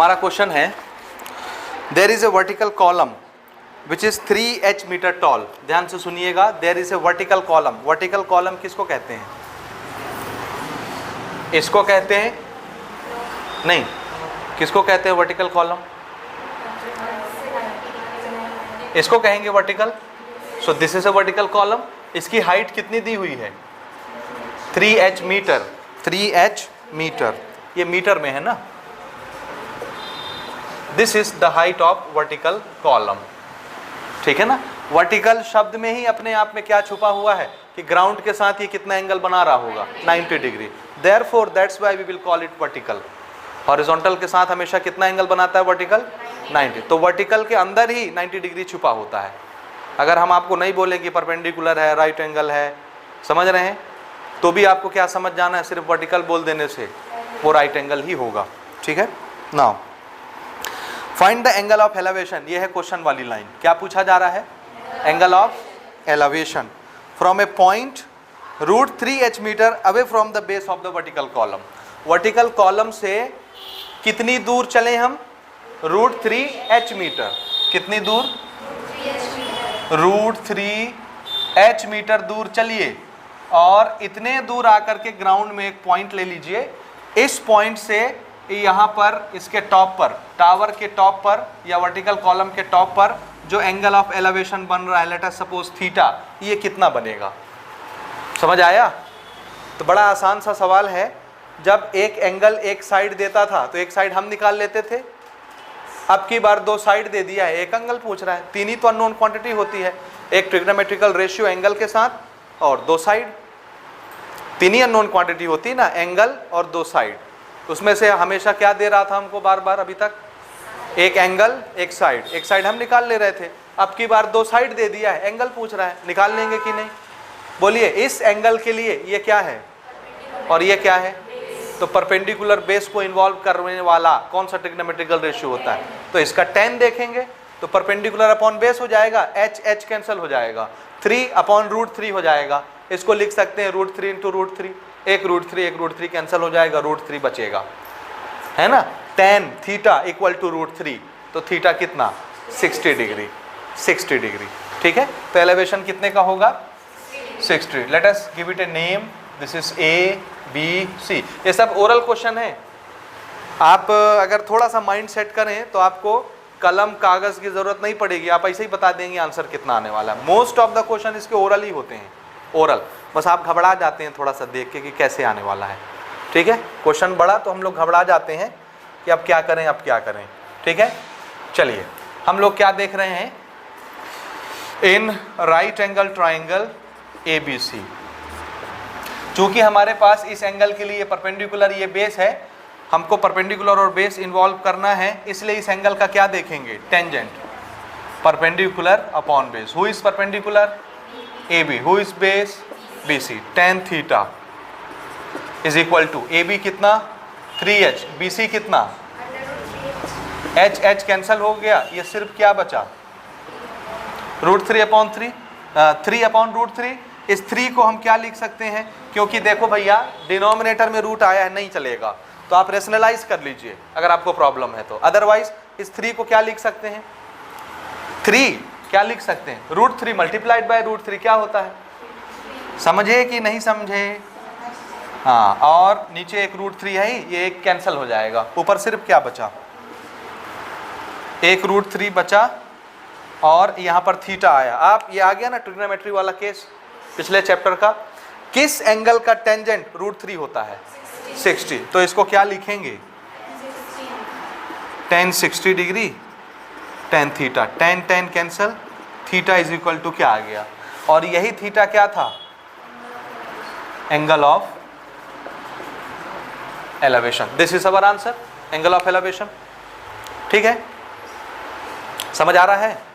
हमारा क्वेश्चन है, there is a vertical column which is 3h metre tall. ध्यान से सुनिएगा, there is a vertical column. Vertical column किसको कहते हैं? इसको कहते हैं, नहीं, किसको कहते हैं वर्टिकल कॉलम? इसको कहेंगे vertical. So this is a vertical column. इसकी हाइट कितनी दी हुई है? 3h metre. 3h मीटर, ये मीटर में है ना। This is the height of vertical column, ठीक है ना। वर्टिकल शब्द में ही अपने आप में क्या छुपा हुआ है कि ग्राउंड के साथ ये कितना एंगल बना रहा होगा? 90 degree. Therefore that's why we will call it vertical. Horizontal के साथ हमेशा कितना एंगल बनाता है वर्टिकल? 90। तो वर्टिकल के अंदर ही 90 डिग्री छुपा होता है। अगर हम आपको नहीं बोले कि परपेंडिकुलर है, राइट एंगल है, समझ रहे हैं, तो भी आपको क्या समझ जाना है, सिर्फ वर्टिकल बोल देने से वो राइट एंगल ही होगा, ठीक है। Now find the angle of elevation. ये है क्वेश्चन वाली लाइन। क्या पूछा जा रहा है? Angle of elevation from a point √3h metre away from the base of the vertical column. Vertical column से कितनी दूर चले हम? √3h metre. कितनी दूर? √3h मीटर दूर चलिए और इतने दूर आकर के ग्राउंड में एक पॉइंट ले लीजिए। इस पॉइंट से यहाँ पर, इसके टॉप पर, टावर के टॉप पर या वर्टिकल कॉलम के टॉप पर जो एंगल ऑफ एलिवेशन बन रहा है, लेट अस सपोज थीटा, ये कितना बनेगा? समझ आया? तो बड़ा आसान सा सवाल है। जब एक एंगल एक साइड देता था तो एक साइड हम निकाल लेते थे। अब की बार दो साइड दे दिया है, एक एंगल पूछ रहा है। तीन ही तो अननोन क्वांटिटी होती है, एक ट्रिग्नोमेट्रिकल रेशियो एंगल के साथ और दो साइड। तीन ही अननोन क्वांटिटी होती है ना, एंगल और दो साइड। उसमें से हमेशा क्या दे रहा था हमको बार बार अभी तक? एक एंगल एक साइड। एक साइड हम निकाल ले रहे थे, अब की बार दो साइड दे दिया है, एंगल पूछ रहा है, निकाल लेंगे कि नहीं? बोलिए, इस एंगल के लिए ये क्या है और ये क्या है? तो परपेंडिकुलर बेस को इन्वॉल्व करने वाला कौन सा ट्रिग्नोमेट्रिकल रेशियो होता है? तो इसका tan देखेंगे तो परपेंडिकुलर अपॉन बेस हो जाएगा, h कैंसिल हो जाएगा, 3/√3 हो जाएगा। इसको लिख सकते हैं √3 × √3। एक √3 कैंसिल हो जाएगा, √3 बचेगा, है ना। tan थीटा इक्वल टू √3, तो थीटा कितना? 60 डिग्री। 60 डिग्री, ठीक है। तो एलिवेशन कितने का होगा? 60। Let us give it a name. This is A, B, C। ये सब ओरल क्वेश्चन है। आप अगर थोड़ा सा माइंड सेट करें तो आपको कलम कागज की जरूरत नहीं पड़ेगी, आप ऐसे ही बता देंगे आंसर कितना आने वाला है। मोस्ट ऑफ द क्वेश्चन इसके ओरल ही होते हैं, ओरल। बस आप घबरा जाते हैं थोड़ा सा देख के कि कैसे आने वाला है, ठीक है। क्वेश्चन बड़ा तो हम लोग घबरा जाते हैं कि अब क्या करें, अब क्या करें, ठीक है। चलिए, हम लोग क्या देख रहे हैं? In right angle triangle ABC, चूंकि हमारे पास इस एंगल के लिए परपेंडिकुलर ये बेस है, हमको परपेंडिकुलर और बेस इन्वॉल्व करना है, इसलिए इस एंगल का क्या देखेंगे? Tangent. Perpendicular upon base. Who is perpendicular? AB। Who is base? BC। tan theta is equal to AB कितना? 3h। BC कितना? h कैंसिल हो गया, ये सिर्फ क्या बचा? √3/3, 3/√3। इस 3 को हम क्या लिख सकते हैं? क्योंकि देखो भैया, डिनोमिनेटर में रूट आया है, नहीं चलेगा, तो आप रेशनलाइज कर लीजिए अगर आपको प्रॉब्लम है तो। अदरवाइज इस 3 को क्या लिख सकते हैं? 3 क्या लिख सकते हैं? √3 मल्टीप्लाइड बाय √3 क्या होता है? समझे कि नहीं समझे? हाँ, और नीचे एक √3 है ही, ये एक कैंसिल हो जाएगा। ऊपर सिर्फ क्या बचा? एक √3 बचा और यहाँ पर थीटा आया। आप ये आ गया ना ट्रिग्नोमेट्री वाला केस पिछले चैप्टर का। किस एंगल का टेंजेंट √3 होता है? 60। तो इसको क्या लिखेंगे? tan 60 degree, tan theta, tan cancel, theta is equal to क्या आ गया? और यही थीटा क्या था? Angle of elevation. This is our answer, angle of elevation, ठीक है। समझ आ रहा है?